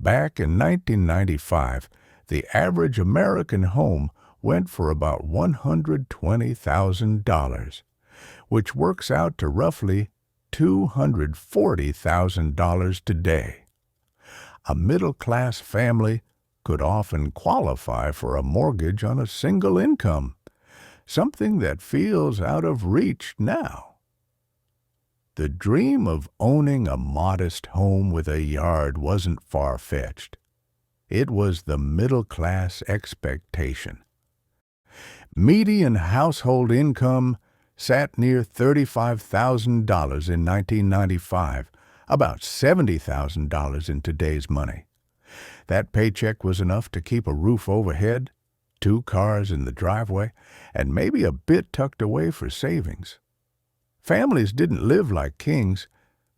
Back in 1995, the average American home went for about $120,000, which works out to roughly $240,000 today. A middle-class family could often qualify for a mortgage on a single income, something that feels out of reach now. The dream of owning a modest home with a yard wasn't far-fetched. It was the middle-class expectation. Median household income sat near $35,000 in 1995, about $70,000 in today's money. That paycheck was enough to keep a roof overhead, 2 cars in the driveway, and maybe a bit tucked away for savings. Families didn't live like kings,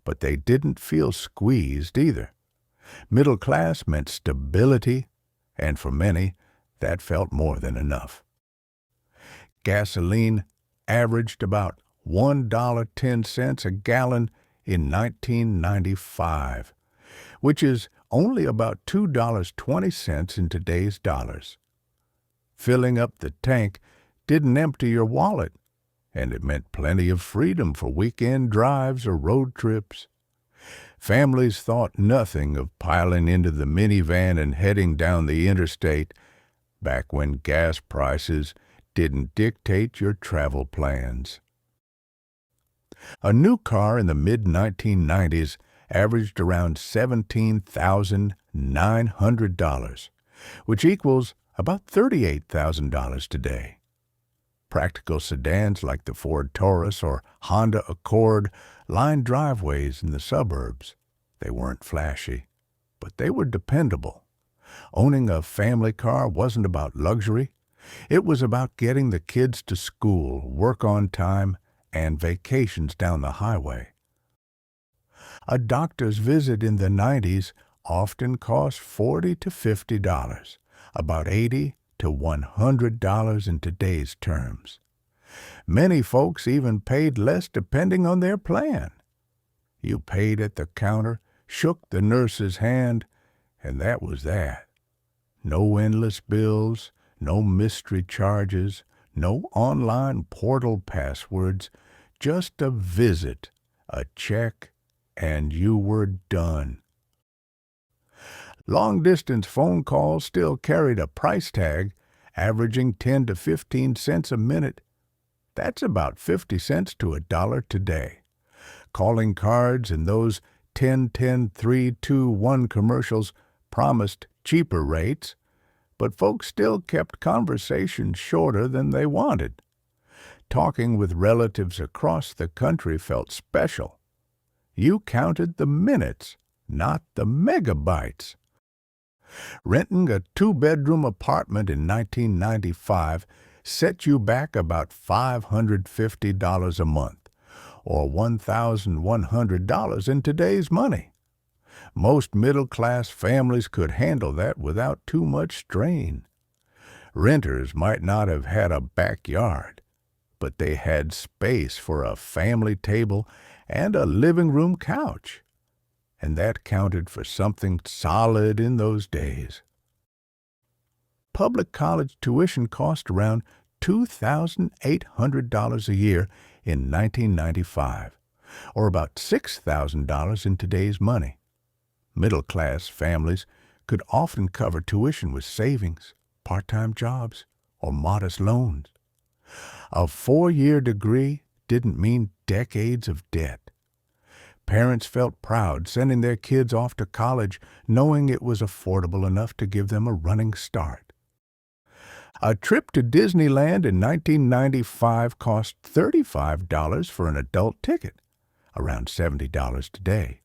but they didn't feel squeezed either. Middle class meant stability, and for many, that felt more than enough. Gasoline averaged about $1.10 a gallon in 1995, which is only about $2.20 in today's dollars. Filling up the tank didn't empty your wallet, and it meant plenty of freedom for weekend drives or road trips. Families thought nothing of piling into the minivan and heading down the interstate back when gas prices didn't dictate your travel plans. A new car in the mid-1990s averaged around $17,900, which equals about $38,000 today. Practical sedans like the Ford Taurus or Honda Accord lined driveways in the suburbs. They weren't flashy, but they were dependable. Owning a family car wasn't about luxury. It was about getting the kids to school, work on time, and vacations down the highway. A doctor's visit in the 90s often cost $40 to $50, about $80 to $100 in today's terms. Many folks even paid less depending on their plan. You paid at the counter, shook the nurse's hand, and that was that. No endless bills, no mystery charges, no online portal passwords, just a visit, a check, and you were done. Long-distance phone calls still carried a price tag, averaging 10 to 15 cents a minute. That's about 50 cents to $1 today. Calling cards and those 10-10-3-2-1 commercials promised cheaper rates, but folks still kept conversations shorter than they wanted. Talking with relatives across the country felt special. You counted the minutes, not the megabytes. Renting a 2-bedroom apartment in 1995 set you back about $550 a month, or $1,100 in today's money. Most middle-class families could handle that without too much strain. Renters might not have had a backyard, but they had space for a family table and a living room couch, and that counted for something solid in those days. Public college tuition cost around $2,800 a year in 1995, or about $6,000 in today's money. Middle-class families could often cover tuition with savings, part-time jobs, or modest loans. A 4-year degree didn't mean decades of debt. Parents felt proud sending their kids off to college knowing it was affordable enough to give them a running start. A trip to Disneyland in 1995 cost $35 for an adult ticket, around $70 today.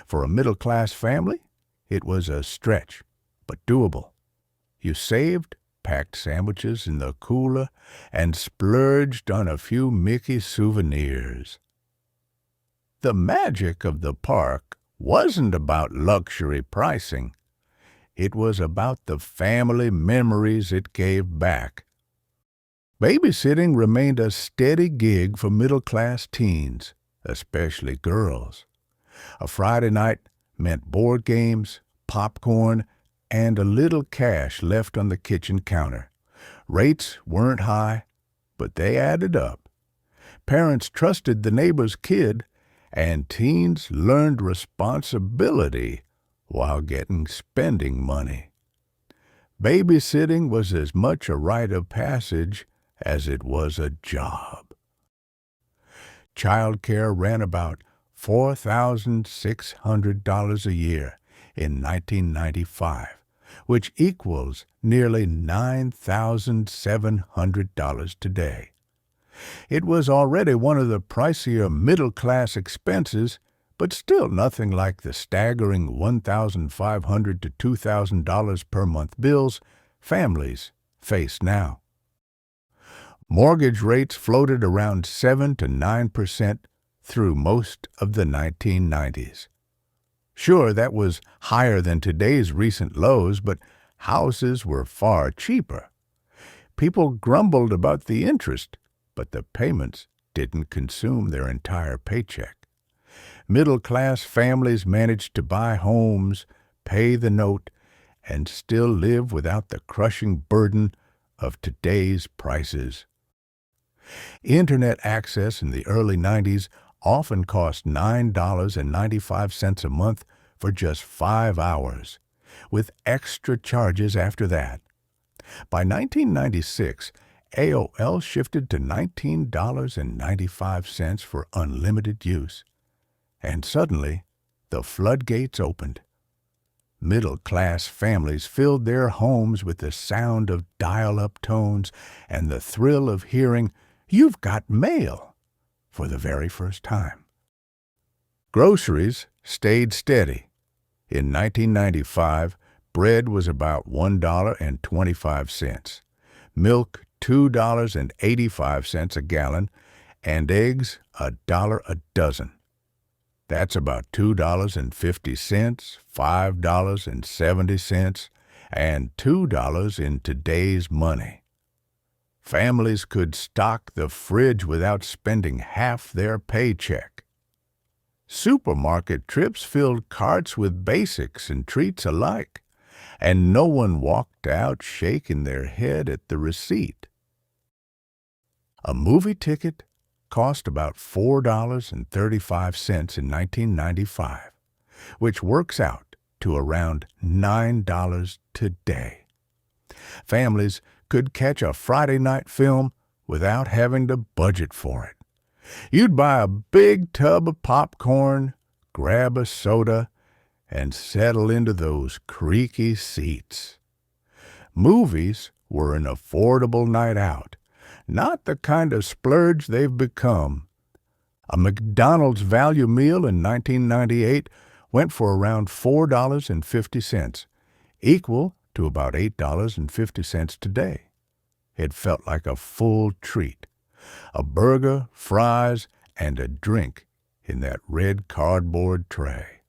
For a middle-class family, it was a stretch, but doable. You saved, packed sandwiches in the cooler, and splurged on a few Mickey souvenirs. The magic of the park wasn't about luxury pricing. It was about the family memories it gave back. Babysitting remained a steady gig for middle-class teens, especially girls. A Friday night meant board games, popcorn, and a little cash left on the kitchen counter. Rates weren't high, but they added up. Parents trusted the neighbor's kid, and teens learned responsibility while getting spending money. Babysitting was as much a rite of passage as it was a job. Childcare ran about $4,600 a year in 1995, which equals nearly $9,700 today. It was already one of the pricier middle-class expenses, but still nothing like the staggering $1,500 to $2,000 per month bills families face now. Mortgage rates floated around 7 to 9% through most of the 1990s. Sure, that was higher than today's recent lows, but houses were far cheaper. People grumbled about the interest, but the payments didn't consume their entire paycheck. Middle-class families managed to buy homes, pay the note, and still live without the crushing burden of today's prices. Internet access in the early 90s often cost $9.95 a month for just 5 hours, with extra charges after that. By 1996, AOL shifted to $19.95 for unlimited use, and suddenly the floodgates opened. Middle-class families filled their homes with the sound of dial-up tones and the thrill of hearing, "You've got mail," for the very first time. Groceries stayed steady. In 1995, bread was about $1.25, milk $2.85 a gallon, and eggs $1 a dozen. That's about $2.50, $5.70, and $2 in today's money. Families could stock the fridge without spending half their paycheck. Supermarket trips filled carts with basics and treats alike, and no one walked out shaking their head at the receipt. A movie ticket cost about $4.35 in 1995, which works out to around $9 today. Families could catch a Friday night film without having to budget for it. You'd buy a big tub of popcorn, grab a soda, and settle into those creaky seats. Movies were an affordable night out, not the kind of splurge they've become. A McDonald's value meal in 1998 went for around $4.50, equal to about $8.50 today. It felt like a full treat. A burger, fries, and a drink in that red cardboard tray.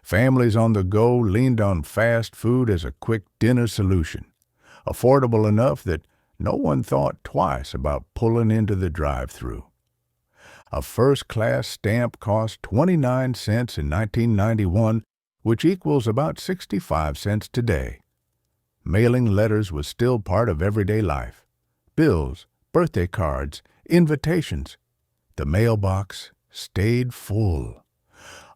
Families on the go leaned on fast food as a quick dinner solution, affordable enough that no one thought twice about pulling into the drive-thru. A first-class stamp cost 29 cents in 1991, which equals about 65 cents today. Mailing letters was still part of everyday life. Bills, birthday cards, invitations. The mailbox stayed full.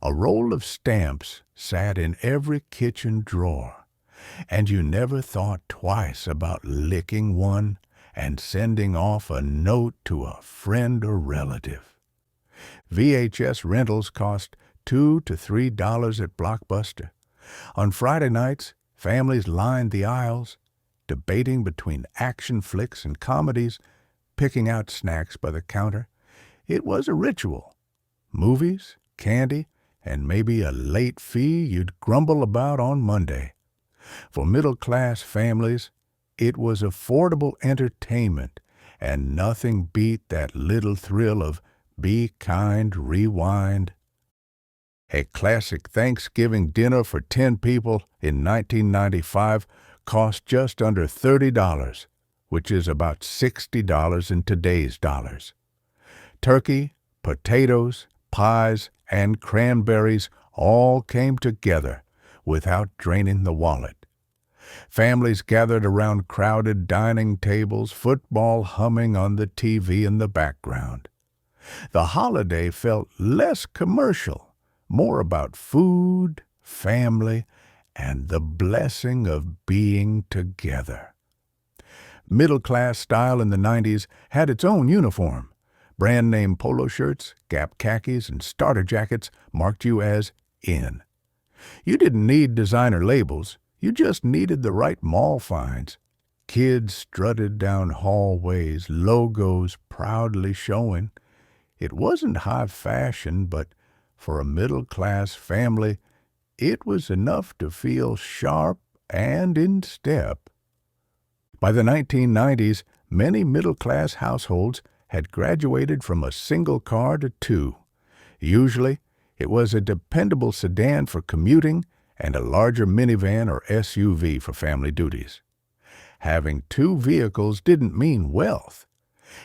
A roll of stamps sat in every kitchen drawer, and you never thought twice about licking one and sending off a note to a friend or relative. VHS rentals cost $2 to $3 at Blockbuster. On Friday nights, families lined the aisles, debating between action flicks and comedies, picking out snacks by the counter. It was a ritual. Movies, candy, and maybe a late fee you'd grumble about on Monday. For middle-class families, it was affordable entertainment, and nothing beat that little thrill of Be Kind, Rewind. A classic Thanksgiving dinner for 10 people in 1995 cost just under $30, which is about $60 in today's dollars. Turkey, potatoes, pies, and cranberries all came together without draining the wallet. Families gathered around crowded dining tables, football humming on the TV in the background. The holiday felt less commercial, more about food, family, and the blessing of being together. Middle-class style in the 90s had its own uniform. Brand-name polo shirts, Gap khakis, and starter jackets marked you as in. You didn't need designer labels. You just needed the right mall finds. Kids strutted down hallways, logos proudly showing. It wasn't high fashion, but for a middle-class family, it was enough to feel sharp and in step. By the 1990s, many middle-class households had graduated from a single car to two. Usually, it was a dependable sedan for commuting and a larger minivan or SUV for family duties. Having two vehicles didn't mean wealth.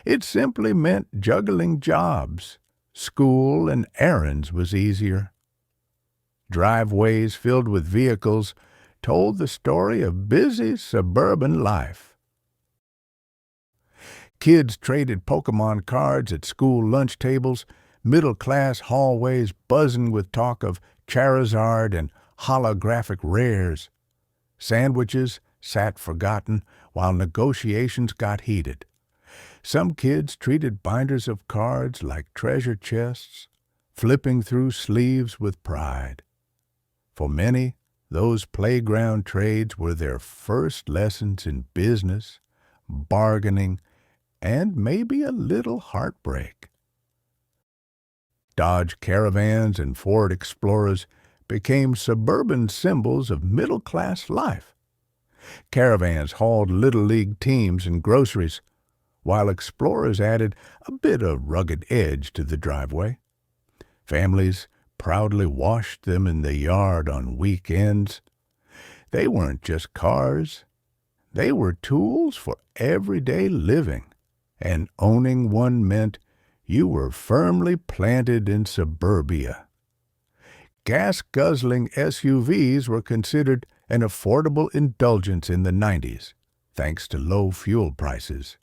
It simply meant juggling jobs. School and errands was easier. Driveways filled with vehicles told the story of busy suburban life. Kids traded Pokemon cards at school lunch tables, middle-class hallways buzzing with talk of Charizard and holographic rares. Sandwiches sat forgotten while negotiations got heated. Some kids treated binders of cards like treasure chests, flipping through sleeves with pride. For many, those playground trades were their first lessons in business, bargaining, and maybe a little heartbreak. Dodge Caravans and Ford Explorers became suburban symbols of middle-class life. Caravans hauled Little League teams and groceries, while Explorers added a bit of rugged edge to the driveway. Families proudly washed them in the yard on weekends. They weren't just cars. They were tools for everyday living, and owning one meant you were firmly planted in suburbia. Gas-guzzling SUVs were considered an affordable indulgence in the 90s, thanks to low fuel prices.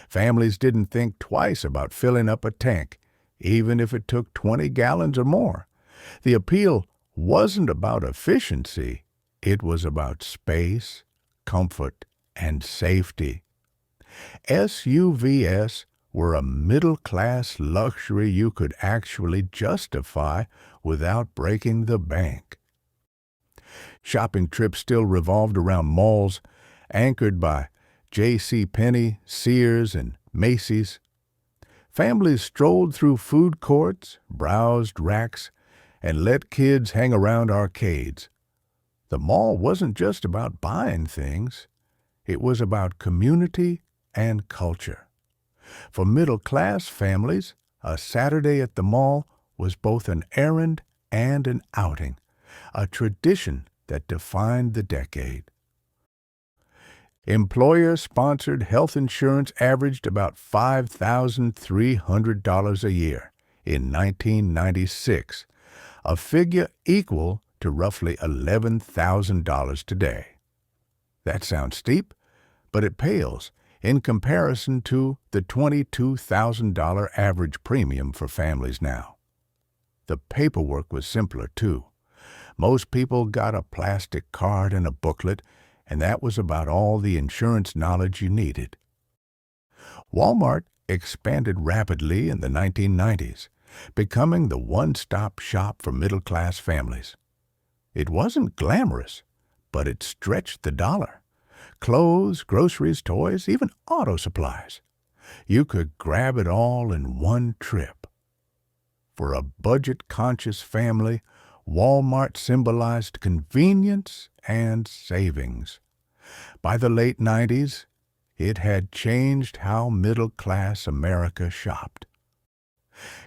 Families didn't think twice about filling up a tank, even if it took 20 gallons or more. The appeal wasn't about efficiency. It was about space, comfort, and safety. SUVs were a middle-class luxury you could actually justify without breaking the bank. Shopping trips still revolved around malls, anchored by JCPenney, Sears, and Macy's. Families strolled through food courts, browsed racks, and let kids hang around arcades. The mall wasn't just about buying things. It was about community and culture. For middle-class families, a Saturday at the mall was both an errand and an outing, a tradition that defined the decade. Employer-sponsored health insurance averaged about $5,300 a year in 1996, a figure equal to roughly $11,000 today. That sounds steep, but it pales in comparison to the $22,000 average premium for families now. The paperwork was simpler, too. Most people got a plastic card and a booklet, and that was about all the insurance knowledge you needed. Walmart expanded rapidly in the 1990s, becoming the one-stop shop for middle-class families. It wasn't glamorous, but it stretched the dollar. Clothes, groceries, toys, even auto supplies. You could grab it all in one trip. For a budget-conscious family, Walmart symbolized convenience and savings. By the late 90s, it had changed how middle-class America shopped.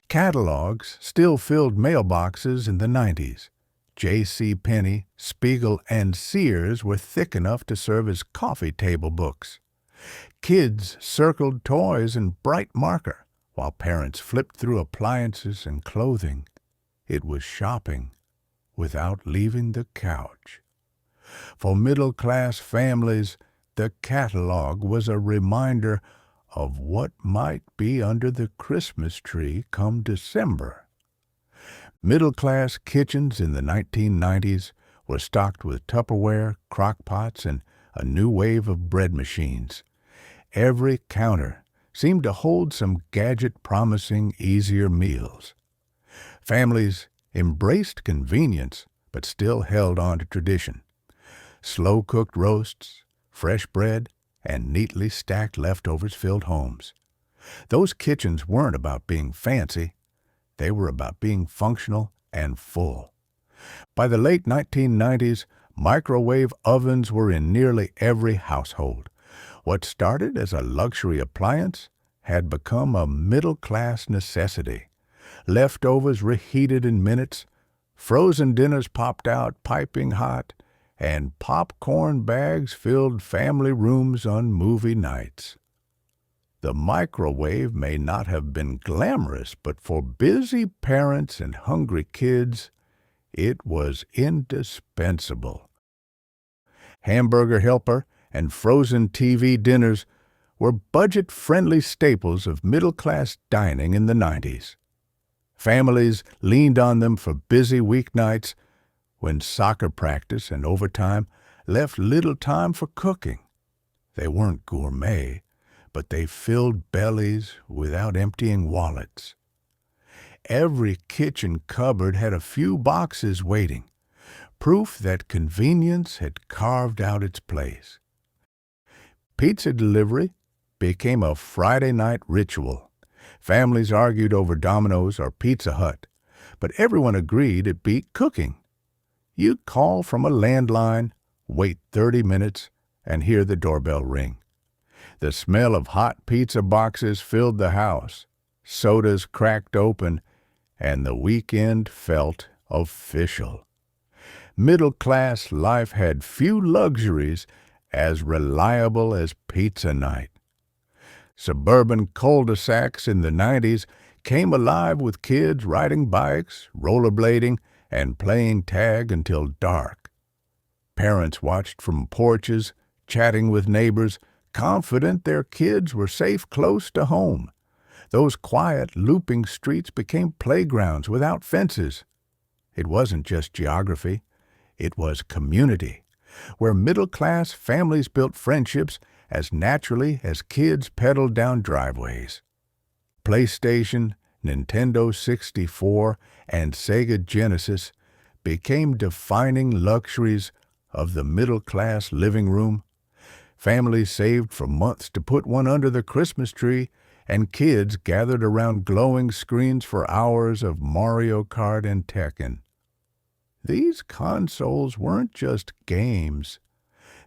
Catalogs still filled mailboxes in the 90s. JCPenney, Spiegel, and Sears were thick enough to serve as coffee table books. Kids circled toys in bright marker, while parents flipped through appliances and clothing. It was shopping without leaving the couch. For middle-class families, the catalog was a reminder of what might be under the Christmas tree come December. Middle-class kitchens in the 1990s were stocked with Tupperware, crock-pots, and a new wave of bread machines. Every counter seemed to hold some gadget promising easier meals. Families embraced convenience, but still held on to tradition. Slow-cooked roasts, fresh bread, and neatly stacked leftovers filled homes. Those kitchens weren't about being fancy. They were about being functional and full. By the late 1990s, microwave ovens were in nearly every household. What started as a luxury appliance had become a middle-class necessity. Leftovers reheated in minutes, frozen dinners popped out piping hot, and popcorn bags filled family rooms on movie nights. The microwave may not have been glamorous, but for busy parents and hungry kids, it was indispensable. Hamburger helper and frozen TV dinners were budget-friendly staples of middle-class dining in the 90s. Families leaned on them for busy weeknights when soccer practice and overtime left little time for cooking. They weren't gourmet, but they filled bellies without emptying wallets. Every kitchen cupboard had a few boxes waiting, proof that convenience had carved out its place. Pizza delivery became a Friday night ritual. Families argued over Domino's or Pizza Hut, but everyone agreed it beat cooking. You'd call from a landline, wait 30 minutes, and hear the doorbell ring. The smell of hot pizza boxes filled the house, sodas cracked open, and the weekend felt official. Middle-class life had few luxuries as reliable as pizza night. Suburban cul-de-sacs in the 90s came alive with kids riding bikes, rollerblading, and playing tag until dark. Parents watched from porches, chatting with neighbors, confident their kids were safe close to home. Those quiet, looping streets became playgrounds without fences. It wasn't just geography. It was community, where middle-class families built friendships as naturally as kids pedaled down driveways. PlayStation, Nintendo 64, and Sega Genesis became defining luxuries of the middle-class living room. Families saved for months to put one under the Christmas tree, and kids gathered around glowing screens for hours of Mario Kart and Tekken. These consoles weren't just games.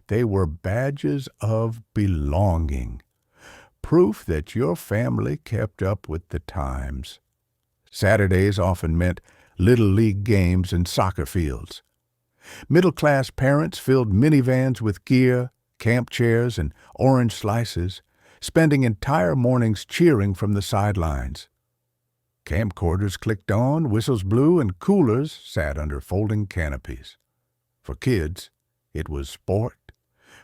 They were badges of belonging, proof that your family kept up with the times. Saturdays often meant Little League games and soccer fields. Middle-class parents filled minivans with gear, camp chairs, and orange slices, spending entire mornings cheering from the sidelines. Camcorders clicked on, whistles blew, and coolers sat under folding canopies. For kids, it was sport.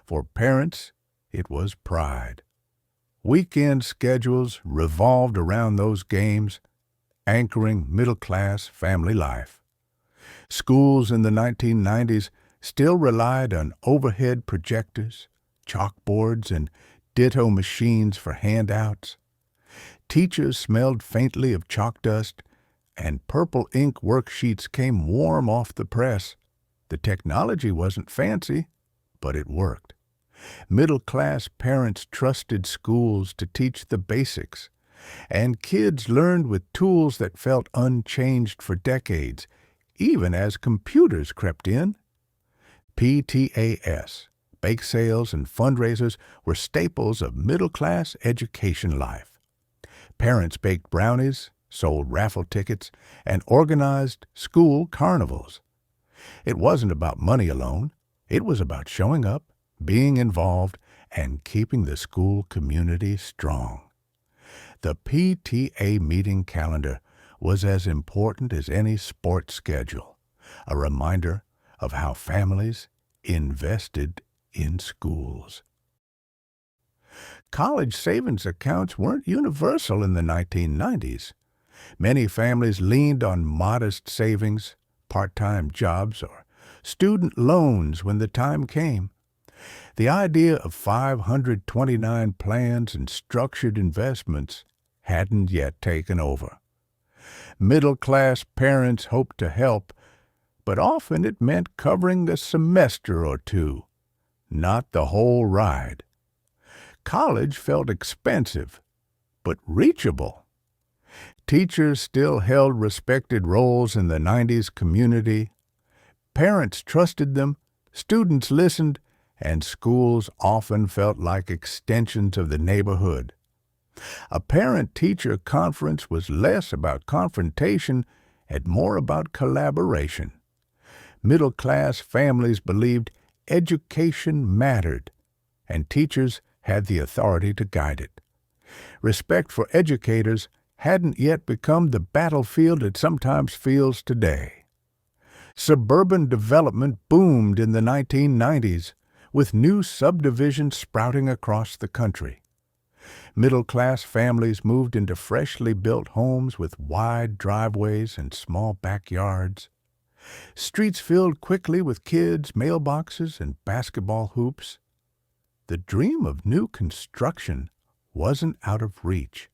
For parents, it was pride. Weekend schedules revolved around those games, anchoring middle-class family life. Schools in the 1990s still relied on overhead projectors, chalkboards, and Ditto machines for handouts. Teachers smelled faintly of chalk dust, and purple ink worksheets came warm off the press. The technology wasn't fancy, but it worked. Middle-class parents trusted schools to teach the basics, and kids learned with tools that felt unchanged for decades, even as computers crept in. PTAS, bake sales, and fundraisers were staples of middle-class education life. Parents baked brownies, sold raffle tickets, and organized school carnivals. It wasn't about money alone. It was about showing up, being involved, and keeping the school community strong. The PTA meeting calendar was as important as any sports schedule. a reminder of how families invested in schools. College savings accounts weren't universal in the 1990s. Many families leaned on modest savings, part-time jobs, or student loans when the time came. The idea of 529 plans and structured investments hadn't yet taken over. Middle-class parents hoped to help, but often it meant covering a semester or two, not the whole ride. College felt expensive, but reachable. Teachers still held respected roles in the 90s community. Parents trusted them, students listened, and schools often felt like extensions of the neighborhood. A parent-teacher conference was less about confrontation and more about collaboration. Middle-class families believed education mattered, and teachers had the authority to guide it. Respect for educators hadn't yet become the battlefield it sometimes feels today. Suburban development boomed in the 1990s, with new subdivisions sprouting across the country. Middle-class families moved into freshly built homes with wide driveways and small backyards. Streets filled quickly with kids, mailboxes, and basketball hoops. The dream of new construction wasn't out of reach.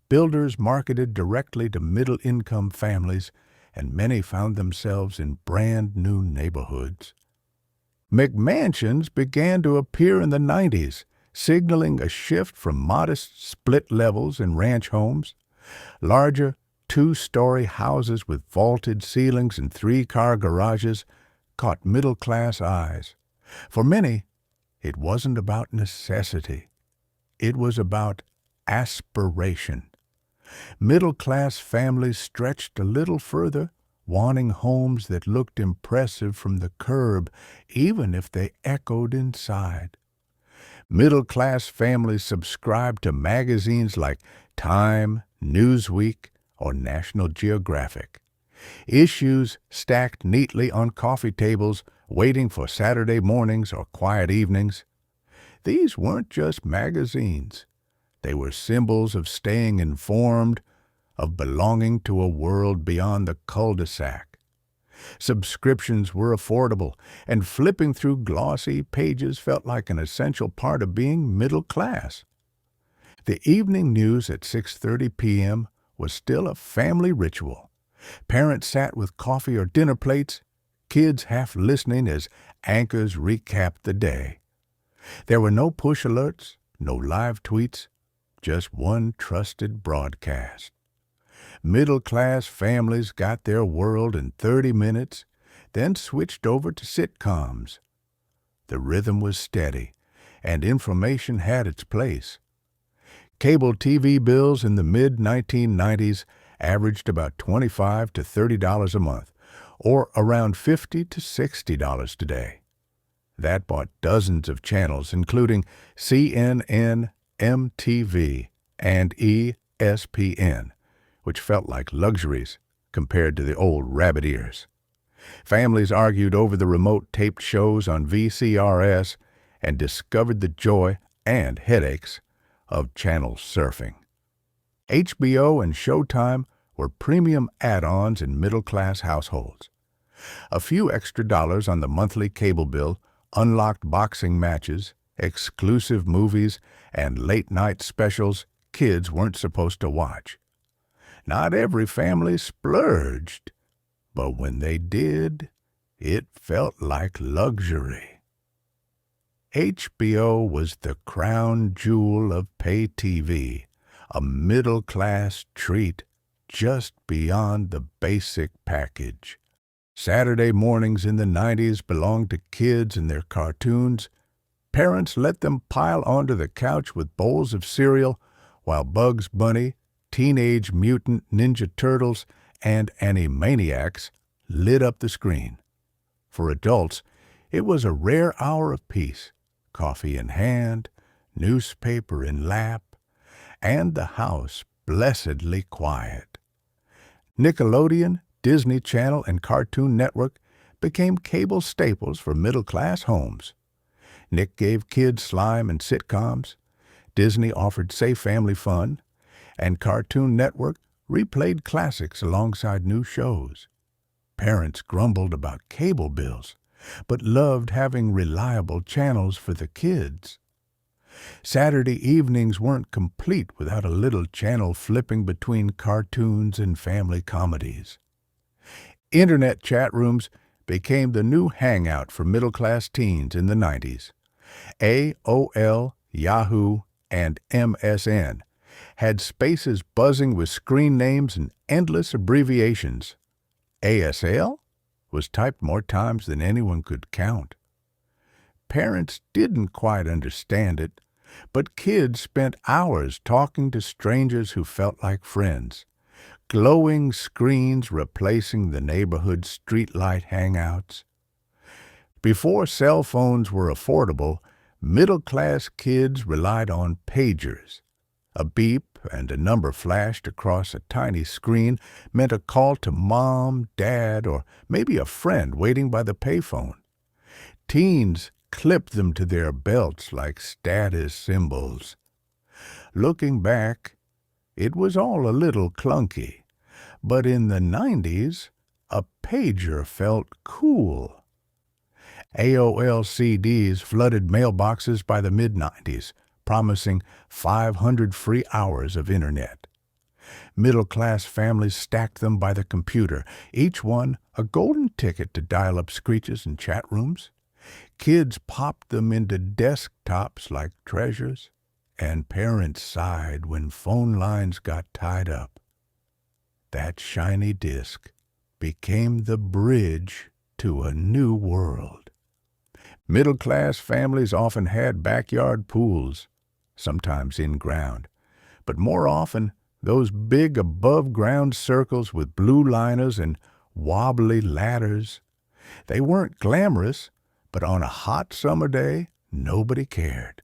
Builders marketed directly to middle-income families, and many found themselves in brand-new neighborhoods. McMansions began to appear in the 90s, signaling a shift from modest split levels in ranch homes. Larger, two-story houses with vaulted ceilings and three-car garages caught middle-class eyes. For many, it wasn't about necessity. It was about aspiration. Middle-class families stretched a little further, wanting homes that looked impressive from the curb, even if they echoed inside. Middle-class families subscribed to magazines like Time, Newsweek, or National Geographic. Issues stacked neatly on coffee tables, waiting for Saturday mornings or quiet evenings. These weren't just magazines. They were symbols of staying informed, of belonging to a world beyond the cul-de-sac. Subscriptions were affordable, and flipping through glossy pages felt like an essential part of being middle class. The evening news at 6:30 p.m. was still a family ritual. Parents sat with coffee or dinner plates, kids half listening as anchors recapped the day. There were no push alerts, no live tweets, just one trusted broadcast. Middle-class families got their world in 30 minutes, then switched over to sitcoms. The rhythm was steady, and information had its place. Cable TV bills in the mid-1990s averaged about $25 to $30 a month, or around $50 to $60 today. That bought dozens of channels, including CNN, MTV, and ESPN, which felt like luxuries compared to the old rabbit ears. Families argued over the remote taped shows on VCRS and discovered the joy and headaches of channel surfing. HBO and Showtime were premium add-ons in middle-class households. A few extra dollars on the monthly cable bill unlocked boxing matches, exclusive movies, and late-night specials kids weren't supposed to watch. Not every family splurged, but when they did, it felt like luxury. HBO was the crown jewel of pay TV, a middle-class treat just beyond the basic package. Saturday mornings in the 90s belonged to kids and their cartoons. Parents let them pile onto the couch with bowls of cereal while Bugs Bunny, Teenage Mutant Ninja Turtles, and Animaniacs lit up the screen. For adults, it was a rare hour of peace, coffee in hand, newspaper in lap, and the house blessedly quiet. Nickelodeon, Disney Channel and Cartoon Network became cable staples for middle-class homes. Nick gave kids slime and sitcoms, Disney offered safe family fun, and Cartoon Network replayed classics alongside new shows. Parents grumbled about cable bills, but loved having reliable channels for the kids. Saturday evenings weren't complete without a little channel flipping between cartoons and family comedies. Internet chat rooms became the new hangout for middle-class teens in the 90s. AOL, Yahoo, and MSN had spaces buzzing with screen names and endless abbreviations. ASL was typed more times than anyone could count. Parents didn't quite understand it, but kids spent hours talking to strangers who felt like friends. Glowing screens replacing the neighborhood streetlight hangouts. Before cell phones were affordable, middle-class kids relied on pagers. A beep and a number flashed across a tiny screen meant a call to mom, dad, or maybe a friend waiting by the payphone. Teens clipped them to their belts like status symbols. Looking back, it was all a little clunky, but in the 90s, a pager felt cool. AOL CDs flooded mailboxes by the mid-90s, promising 500 free hours of internet. Middle-class families stacked them by the computer, each one a golden ticket to dial-up screeches and chat rooms. Kids popped them into desktops like treasures, and parents sighed when phone lines got tied up. That shiny disk became the bridge to a new world. Middle-class families often had backyard pools, sometimes in-ground, but more often those big above-ground circles with blue liners and wobbly ladders. They weren't glamorous, but on a hot summer day, nobody cared.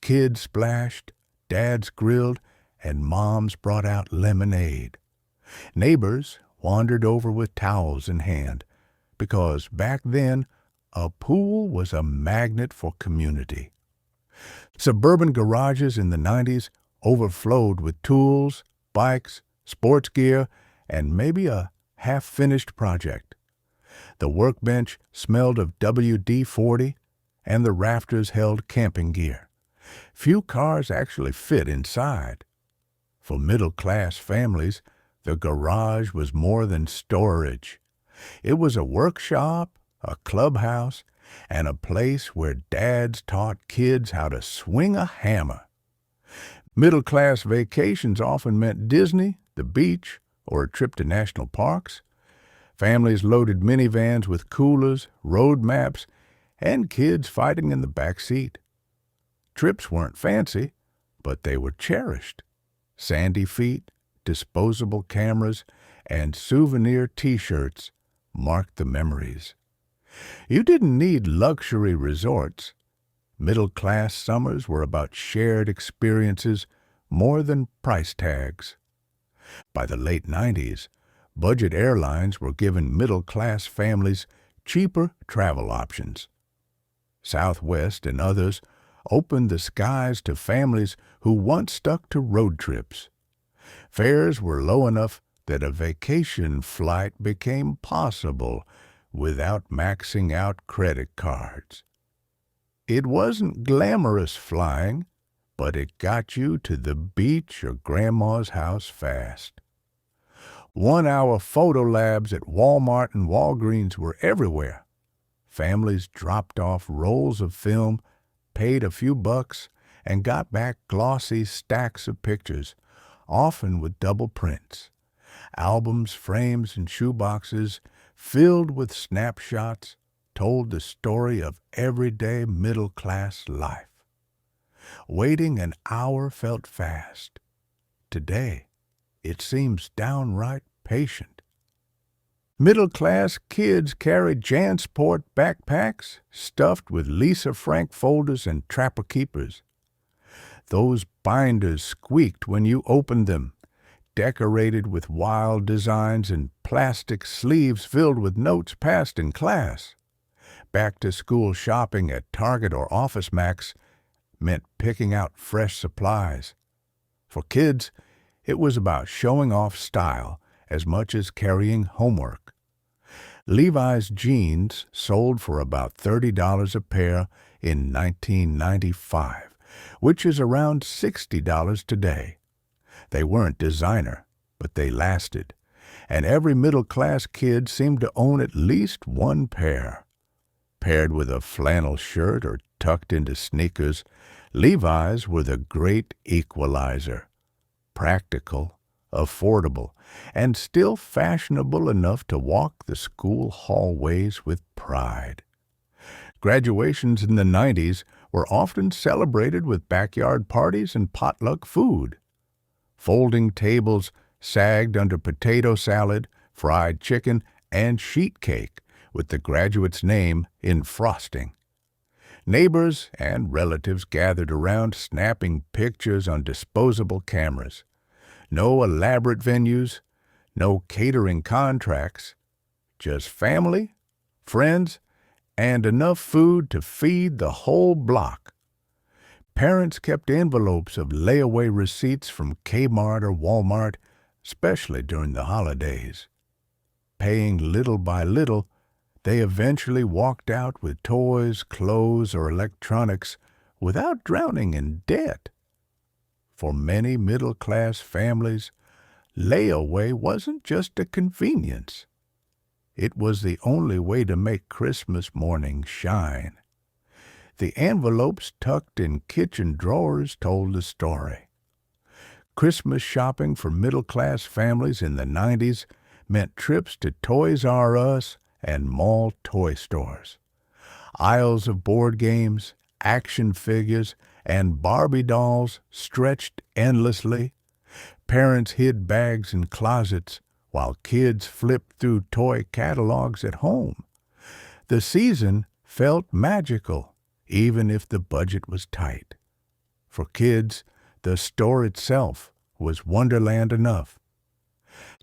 Kids splashed, dads grilled, and moms brought out lemonade. Neighbors wandered over with towels in hand, because back then, a pool was a magnet for community. Suburban garages in the 90s overflowed with tools, bikes, sports gear, and maybe a half-finished project. The workbench smelled of WD-40, and the rafters held camping gear. Few cars actually fit inside. For middle-class families, the garage was more than storage. It was a workshop, a clubhouse, and a place where dads taught kids how to swing a hammer. Middle-class vacations often meant Disney, the beach, or a trip to national parks. Families loaded minivans with coolers, road maps, and kids fighting in the back seat. Trips weren't fancy, but they were cherished. Sandy feet, disposable cameras, and souvenir T-shirts marked the memories. You didn't need luxury resorts. Middle-class summers were about shared experiences more than price tags. By the late 90s, budget airlines were giving middle-class families cheaper travel options. Southwest and others opened the skies to families who once stuck to road trips. Fares were low enough that a vacation flight became possible without maxing out credit cards. It wasn't glamorous flying, but it got you to the beach or grandma's house fast. 1-hour photo labs at Walmart and Walgreens were everywhere. Families dropped off rolls of film, paid a few bucks, and got back glossy stacks of pictures, often with double prints. Albums, frames, and shoeboxes filled with snapshots told the story of everyday middle-class life. Waiting an hour felt fast. Today, it seems downright patient. Middle-class kids carried JanSport backpacks stuffed with Lisa Frank folders and Trapper Keepers. Those binders squeaked when you opened them, decorated with wild designs and plastic sleeves filled with notes passed in class. Back-to-school shopping at Target or Office Max meant picking out fresh supplies. For kids, it was about showing off style as much as carrying homework. Levi's jeans sold for about $30 a pair in 1995, which is around $60 today. They weren't designer, but they lasted, and every middle-class kid seemed to own at least one pair. Paired with a flannel shirt or tucked into sneakers, Levi's were the great equalizer. Practical, affordable, and still fashionable enough to walk the school hallways with pride. Graduations in the 90s were often celebrated with backyard parties and potluck food. Folding tables sagged under potato salad, fried chicken, and sheet cake with the graduate's name in frosting. Neighbors and relatives gathered around snapping pictures on disposable cameras. No elaborate venues, no catering contracts, just family, friends, and enough food to feed the whole block. Parents kept envelopes of layaway receipts from Kmart or Walmart, especially during the holidays. Paying little by little, they eventually walked out with toys, clothes, or electronics without drowning in debt. For many middle-class families, layaway wasn't just a convenience. It was the only way to make Christmas morning shine. The envelopes tucked in kitchen drawers told the story. Christmas shopping for middle-class families in the 90s meant trips to Toys R Us and mall toy stores. Aisles of board games, action figures, and Barbie dolls stretched endlessly. Parents hid bags in closets while kids flipped through toy catalogs at home. The season felt magical, even if the budget was tight. For kids, the store itself was wonderland enough.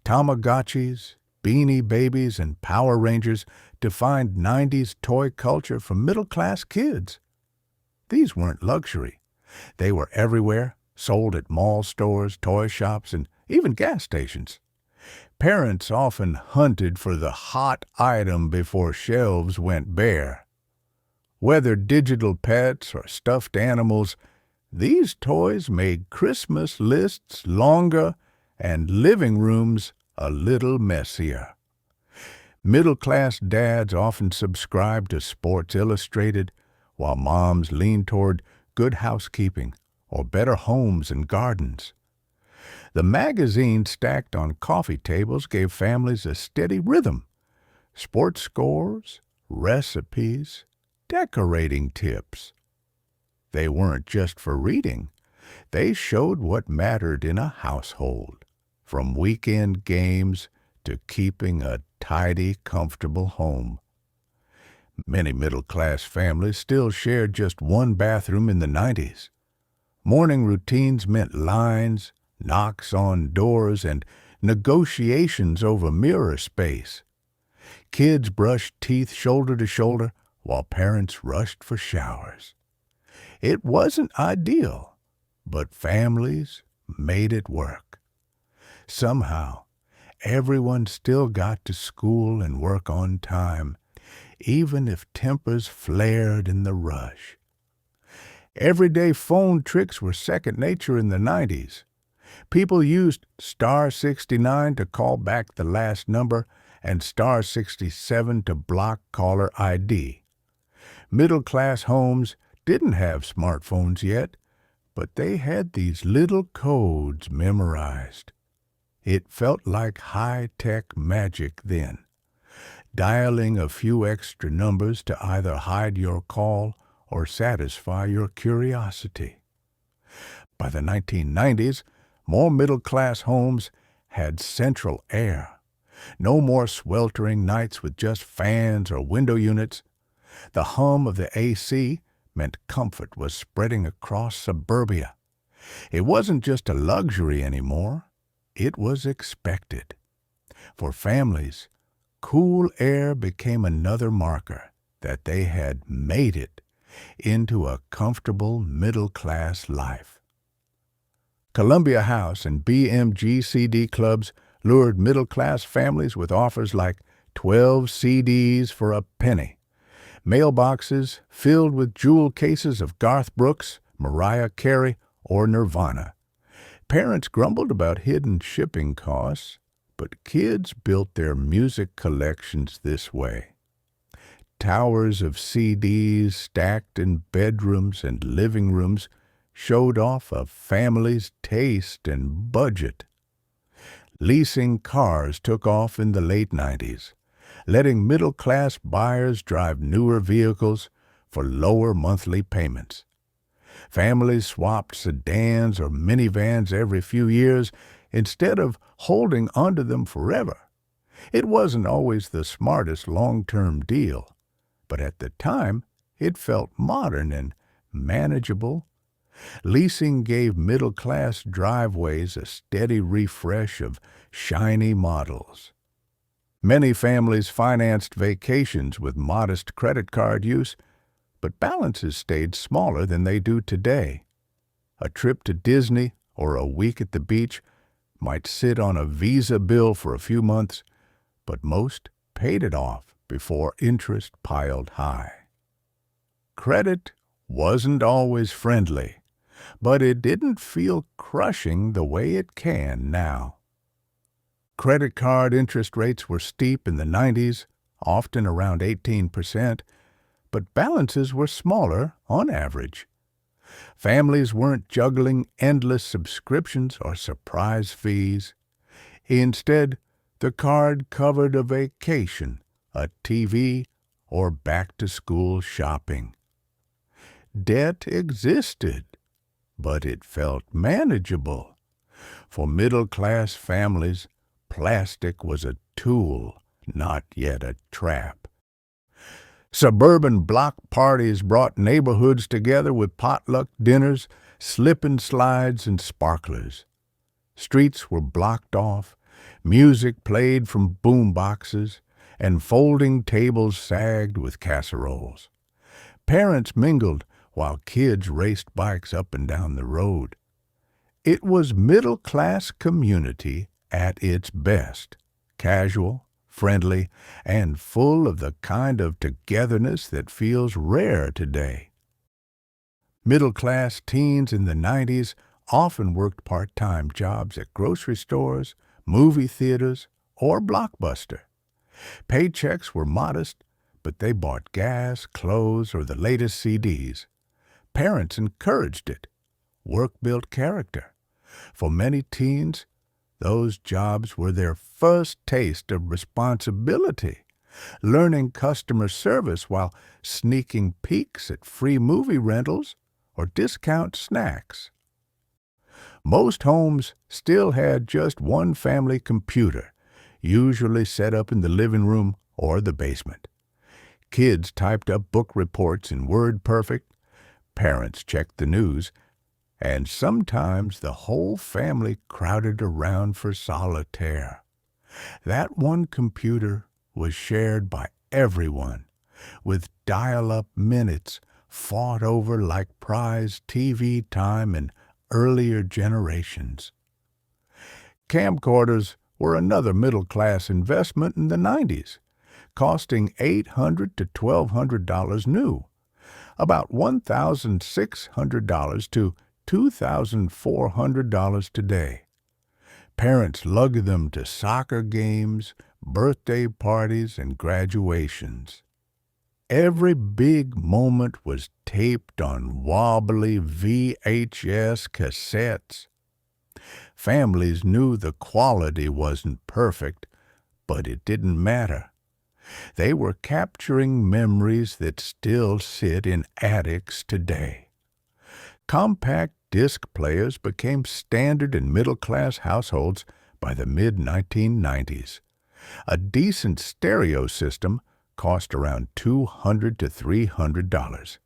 Tamagotchis, Beanie Babies, and Power Rangers defined 90s toy culture for middle-class kids. These weren't luxury. They were everywhere, sold at mall stores, toy shops, and even gas stations. Parents often hunted for the hot item before shelves went bare. Whether digital pets or stuffed animals, these toys made Christmas lists longer and living rooms a little messier. Middle-class dads often subscribed to Sports Illustrated, while moms leaned toward Good Housekeeping or Better Homes and Gardens. The magazines stacked on coffee tables gave families a steady rhythm. Sports scores, recipes, decorating tips. They weren't just for reading. They showed what mattered in a household, from weekend games to keeping a tidy, comfortable home. Many middle-class families still shared just one bathroom in the 90s. Morning routines meant lines, knocks on doors, and negotiations over mirror space. Kids brushed teeth shoulder to shoulder while parents rushed for showers. It wasn't ideal, but families made it work. Somehow, everyone still got to school and work on time, even if tempers flared in the rush. Everyday phone tricks were second nature in the 90s. People used *69 to call back the last number and *67 to block caller ID. Middle-class homes didn't have smartphones yet, but they had these little codes memorized. It felt like high-tech magic then. Dialing a few extra numbers to either hide your call or satisfy your curiosity. By the 1990s, more middle-class homes had central air. No more sweltering nights with just fans or window units. The hum of the AC meant comfort was spreading across suburbia. It wasn't just a luxury anymore. It was expected. For families, cool air became another marker that they had made it into a comfortable middle-class life. Columbia House and BMG CD clubs lured middle-class families with offers like 12 CDs for a penny, mailboxes filled with jewel cases of Garth Brooks, Mariah Carey, or Nirvana. Parents grumbled about hidden shipping costs, but kids built their music collections this way. Towers of CDs stacked in bedrooms and living rooms showed off a family's taste and budget. Leasing cars took off in the late 90s, letting middle-class buyers drive newer vehicles for lower monthly payments. Families swapped sedans or minivans every few years instead of holding onto them forever. It wasn't always the smartest long-term deal, but at the time it felt modern and manageable. Leasing gave middle-class driveways a steady refresh of shiny models. Many families financed vacations with modest credit card use, but balances stayed smaller than they do today. A trip to Disney or a week at the beach might sit on a Visa bill for a few months, but most paid it off before interest piled high. Credit wasn't always friendly, but it didn't feel crushing the way it can now. Credit card interest rates were steep in the 90s, often around 18%, but balances were smaller on average. Families weren't juggling endless subscriptions or surprise fees. Instead, the card covered a vacation, a TV, or back-to-school shopping. Debt existed, but it felt manageable. For middle-class families, plastic was a tool, not yet a trap. Suburban block parties brought neighborhoods together with potluck dinners, slip-and-slides, and sparklers. Streets were blocked off, music played from boom boxes, and folding tables sagged with casseroles. Parents mingled while kids raced bikes up and down the road. It was middle-class community at its best, casual, friendly, and full of the kind of togetherness that feels rare today. Middle-class teens in the 90s often worked part-time jobs at grocery stores, movie theaters, or Blockbuster. Paychecks were modest, but they bought gas, clothes, or the latest CDs. Parents encouraged it. Work built character. For many teens, those jobs were their first taste of responsibility, learning customer service while sneaking peeks at free movie rentals or discount snacks. Most homes still had just one family computer, usually set up in the living room or the basement. Kids typed up book reports in WordPerfect, parents checked the news, and sometimes the whole family crowded around for solitaire. That one computer was shared by everyone, with dial-up minutes fought over like prized TV time in earlier generations. Camcorders were another middle-class investment in the 90s, costing $800 to $1,200 new, about $1,600 to $2,400 today. Parents lugged them to soccer games, birthday parties, and graduations. Every big moment was taped on wobbly VHS cassettes. Families knew the quality wasn't perfect, but it didn't matter. They were capturing memories that still sit in attics today. Compact disc players became standard in middle-class households by the mid-1990s. A decent stereo system cost around $200 to $300,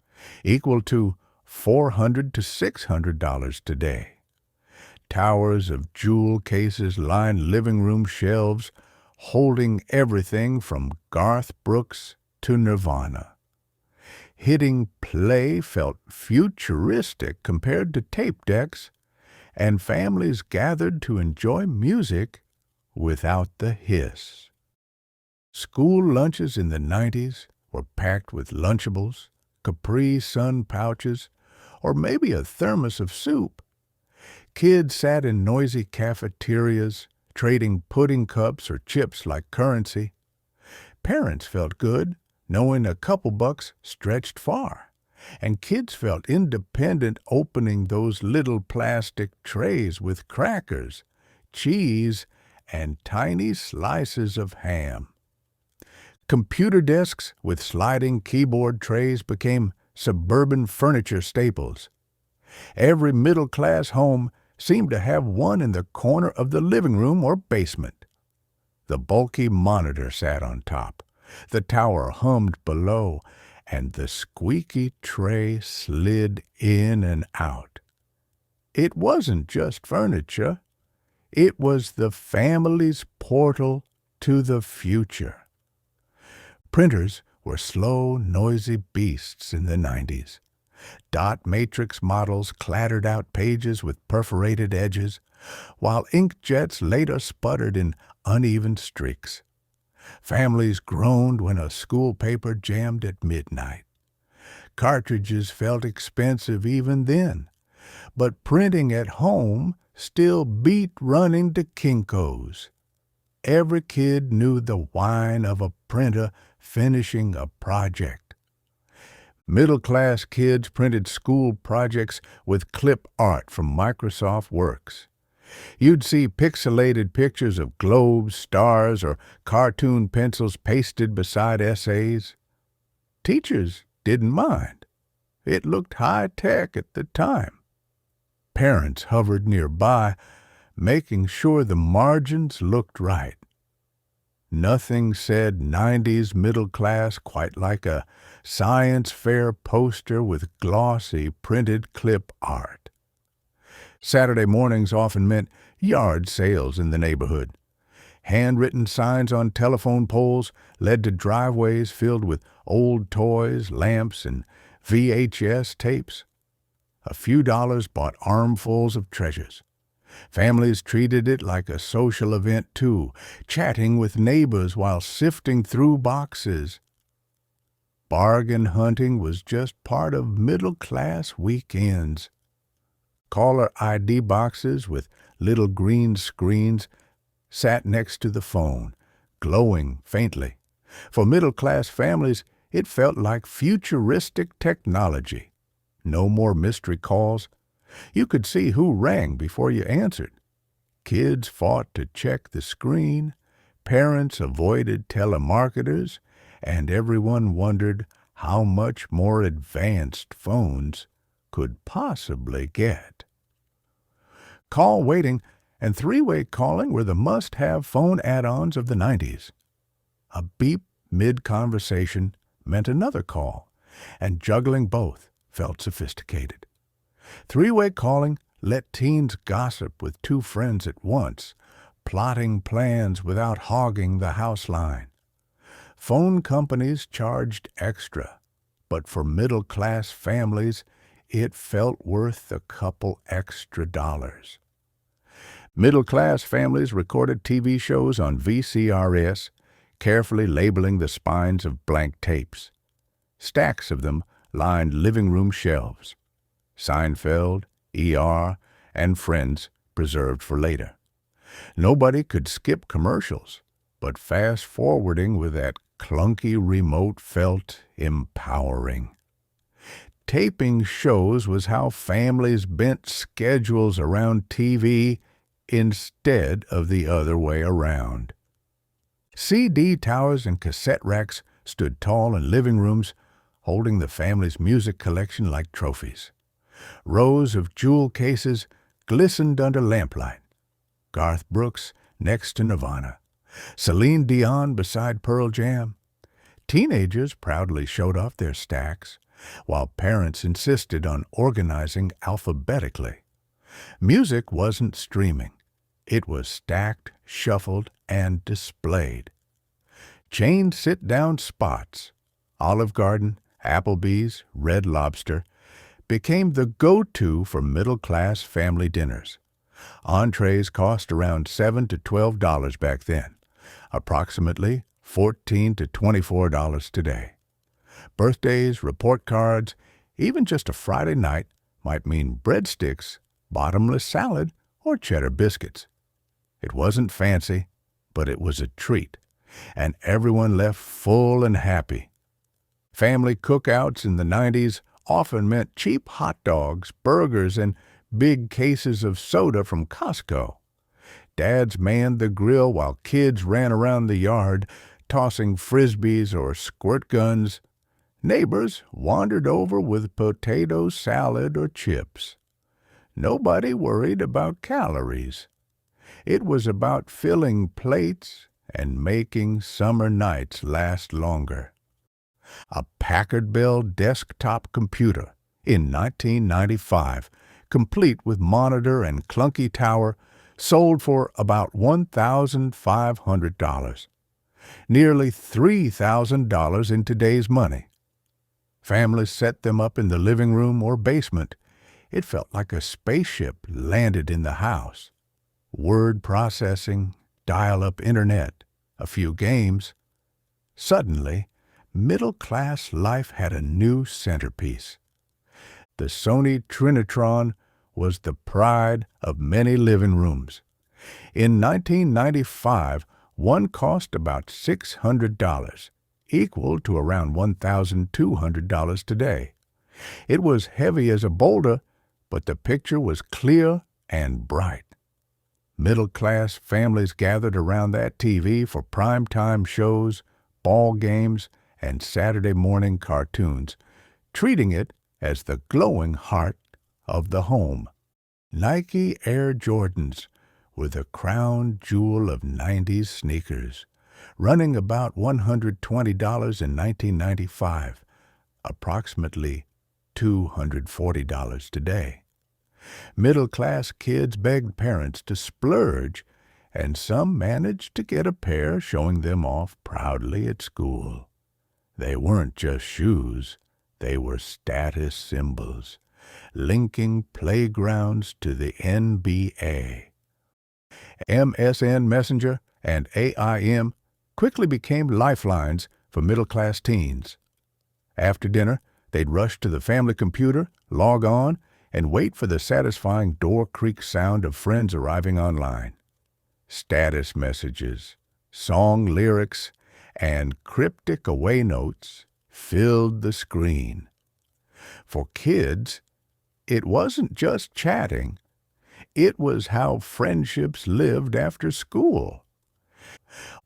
equal to $400 to $600 today. Towers of jewel cases lined living room shelves, holding everything from Garth Brooks to Nirvana. Hitting play felt futuristic compared to tape decks, and families gathered to enjoy music without the hiss. School lunches in the 90s were packed with Lunchables, Capri Sun pouches, or maybe a thermos of soup. Kids sat in noisy cafeterias, trading pudding cups or chips like currency. Parents felt good, knowing a couple bucks stretched far, and kids felt independent opening those little plastic trays with crackers, cheese, and tiny slices of ham. Computer desks with sliding keyboard trays became suburban furniture staples. Every middle-class home seemed to have one in the corner of the living room or basement. The bulky monitor sat on top, the tower hummed below, and the squeaky tray slid in and out. It wasn't just furniture. It was the family's portal to the future. Printers were slow, noisy beasts in the 90s. Dot matrix models clattered out pages with perforated edges, while inkjets later sputtered in uneven streaks. Families groaned when a school paper jammed at midnight. Cartridges felt expensive even then, but printing at home still beat running to Kinko's. Every kid knew the whine of a printer finishing a project. Middle-class kids printed school projects with clip art from Microsoft Works. You'd see pixelated pictures of globes, stars, or cartoon pencils pasted beside essays. Teachers didn't mind. It looked high-tech at the time. Parents hovered nearby, making sure the margins looked right. Nothing said 90s middle class quite like a science fair poster with glossy printed clip art. Saturday mornings often meant yard sales in the neighborhood. Handwritten signs on telephone poles led to driveways filled with old toys, lamps, and VHS tapes. A few dollars bought armfuls of treasures. Families treated it like a social event, too, chatting with neighbors while sifting through boxes. Bargain hunting was just part of middle-class weekends. Caller ID boxes with little green screens sat next to the phone, glowing faintly. For middle-class families, it felt like futuristic technology. No more mystery calls. You could see who rang before you answered. Kids fought to check the screen, parents avoided telemarketers, and everyone wondered how much more advanced phones could possibly get. Call waiting and three-way calling were the must-have phone add-ons of the 90s. A beep mid-conversation meant another call, and juggling both felt sophisticated. Three-way calling let teens gossip with two friends at once, plotting plans without hogging the house line. Phone companies charged extra, but for middle-class families, it felt worth a couple extra dollars. Middle-class families recorded TV shows on VCRS, carefully labeling the spines of blank tapes. Stacks of them lined living room shelves. Seinfeld, ER, and Friends preserved for later. Nobody could skip commercials, but fast-forwarding with that clunky remote felt empowering. Taping shows was how families bent schedules around TV instead of the other way around. CD towers and cassette racks stood tall in living rooms, holding the family's music collection like trophies. Rows of jewel cases glistened under lamplight. Garth Brooks next to Nirvana. Celine Dion beside Pearl Jam. Teenagers proudly showed off their stacks, while parents insisted on organizing alphabetically. Music wasn't streaming. It was stacked shuffled, and displayed. Chain sit-down spots, Olive Garden, Applebee's, Red Lobster, became the go-to for middle-class family dinners. Entrees cost around $7 to $12 back then, approximately $14 to $24 today. Birthdays, report cards, even just a Friday night might mean breadsticks, bottomless salad, or cheddar biscuits. It wasn't fancy, but it was a treat, and everyone left full and happy. Family cookouts in the 90s often meant cheap hot dogs, burgers, and big cases of soda from Costco. Dads manned the grill while kids ran around the yard, tossing frisbees or squirt guns. Neighbors wandered over with potato salad or chips. Nobody worried about calories. It was about filling plates and making summer nights last longer. A Packard Bell desktop computer in 1995, complete with monitor and clunky tower, sold for about $1,500, nearly $3,000 in today's money. Families set them up in the living room or basement. It felt like a spaceship landed in the house. Word processing, dial-up internet, a few games. Suddenly, middle-class life had a new centerpiece. The Sony Trinitron was the pride of many living rooms. In 1995, one cost about $600, equal to around $1,200 today. It was heavy as a boulder, but the picture was clear and bright. Middle-class families gathered around that TV for prime-time shows, ball games, and Saturday morning cartoons, treating it as the glowing heart of the home. Nike Air Jordans were the crown jewel of 90s sneakers, running about $120 in 1995, approximately $240 today. Middle-class kids begged parents to splurge, and some managed to get a pair showing them off proudly at school. They weren't just shoes, they were status symbols, linking playgrounds to the NBA. MSN Messenger and AIM quickly became lifelines for middle-class teens. After dinner, they'd rush to the family computer, log on, and wait for the satisfying door creak sound of friends arriving online. Status messages, song lyrics, and cryptic away notes filled the screen. For kids, it wasn't just chatting. It was how friendships lived after school.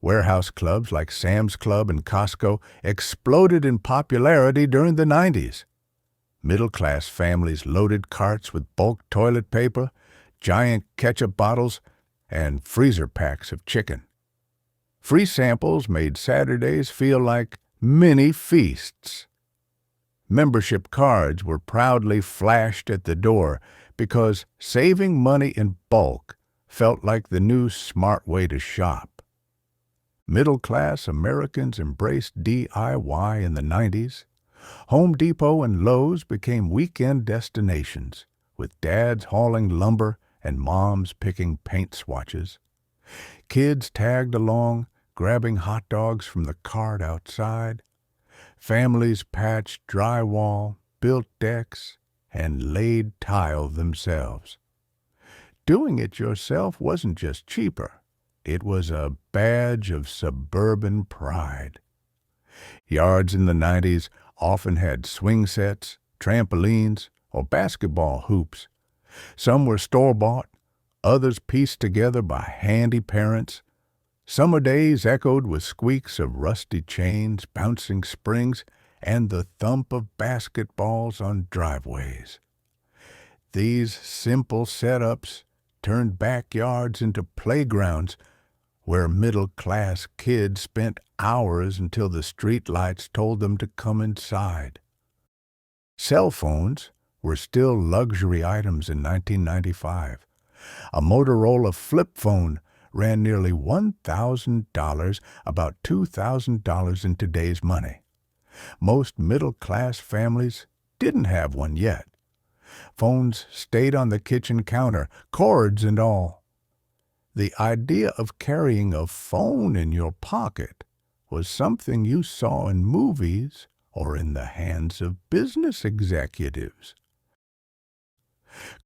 Warehouse clubs like Sam's Club and Costco exploded in popularity during the 90s. Middle-class families loaded carts with bulk toilet paper, giant ketchup bottles, and freezer packs of chicken. Free samples made Saturdays feel like mini feasts. Membership cards were proudly flashed at the door because saving money in bulk felt like the new smart way to shop. Middle-class Americans embraced DIY in the 90s. Home Depot and Lowe's became weekend destinations, with dads hauling lumber and moms picking paint swatches. Kids tagged along, grabbing hot dogs from the cart outside. Families patched drywall, built decks, and laid tile themselves. Doing it yourself wasn't just cheaper. It was a badge of suburban pride. Yards in the 90s often had swing sets, trampolines, or basketball hoops. Some were store-bought, others pieced together by handy parents. Summer days echoed with squeaks of rusty chains, bouncing springs, and the thump of basketballs on driveways. These simple setups turned backyards into playgrounds where middle-class kids spent hours until the street lights told them to come inside. Cell phones were still luxury items in 1995. A Motorola flip phone ran nearly $1,000, about $2,000 in today's money. Most middle-class families didn't have one yet. Phones stayed on the kitchen counter, cords and all. The idea of carrying a phone in your pocket was something you saw in movies or in the hands of business executives.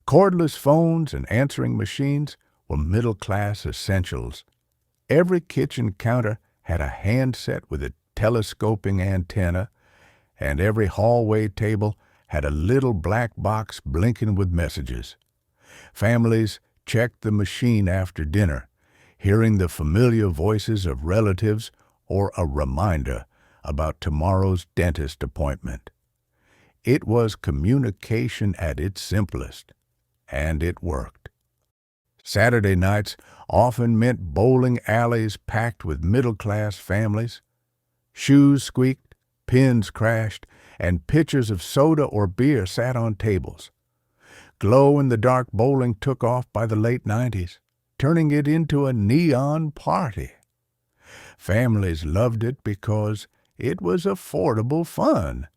Cordless phones and answering machines were middle-class essentials. Every kitchen counter had a handset with a telescoping antenna, and every hallway table had a little black box blinking with messages. Families checked the machine after dinner, hearing the familiar voices of relatives or a reminder about tomorrow's dentist appointment. It was communication at its simplest, and it worked. Saturday nights often meant bowling alleys packed with middle-class families. Shoes squeaked, pins crashed, and pitchers of soda or beer sat on tables. Glow-in-the-dark bowling took off by the late 90s, turning it into a neon party. Families loved it because it was affordable fun,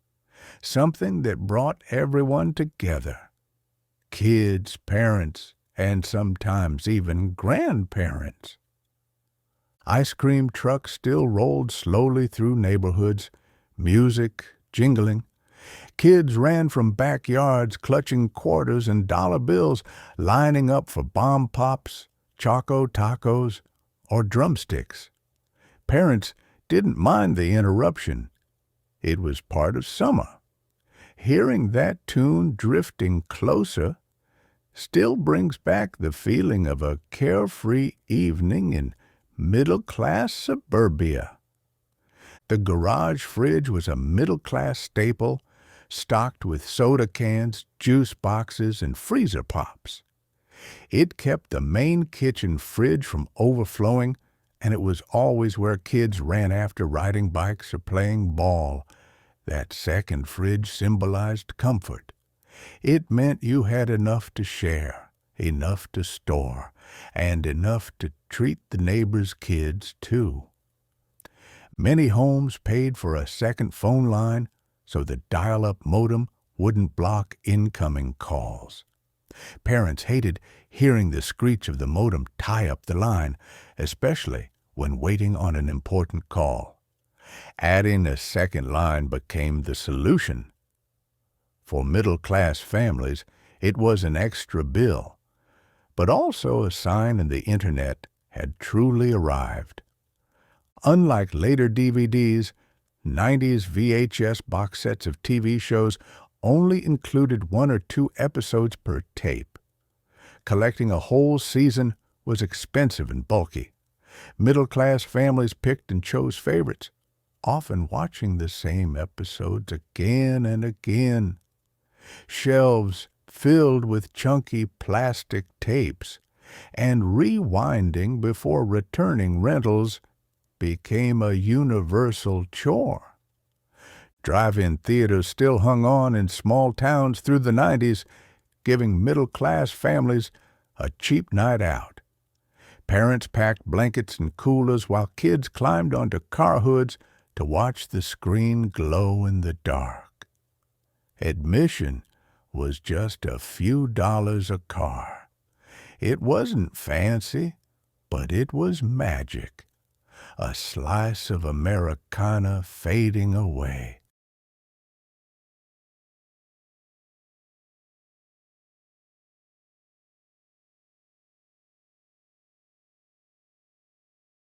something that brought everyone together. Kids, parents, and sometimes even grandparents. Ice cream trucks still rolled slowly through neighborhoods, music jingling. Kids ran from backyards clutching quarters and dollar bills, lining up for bomb pops, choco tacos, or drumsticks. Parents didn't mind the interruption. It was part of summer. Hearing that tune drifting closer still brings back the feeling of a carefree evening in middle-class suburbia. The garage fridge was a middle-class staple, stocked with soda cans, juice boxes, and freezer pops. It kept the main kitchen fridge from overflowing, and it was always where kids ran after riding bikes or playing ball. That second fridge symbolized comfort. It meant you had enough to share, enough to store, and enough to treat the neighbor's kids, too. Many homes paid for a second phone line so the dial-up modem wouldn't block incoming calls. Parents hated hearing the screech of the modem tie up the line, especially when waiting on an important call. Adding a second line became the solution. For middle-class families, it was an extra bill, but also a sign that the Internet had truly arrived. Unlike later DVDs, 90s VHS box sets of TV shows only included 1 or 2 episodes per tape. Collecting a whole season was expensive and bulky. Middle-class families picked and chose favorites, often watching the same episodes again and again. Shelves filled with chunky plastic tapes, and rewinding before returning rentals became a universal chore. Drive-in theaters still hung on in small towns through the 90s, giving middle-class families a cheap night out. Parents packed blankets and coolers while kids climbed onto car hoods to watch the screen glow in the dark. Admission was just a few dollars a car. It wasn't fancy, but it was magic. A slice of Americana fading away,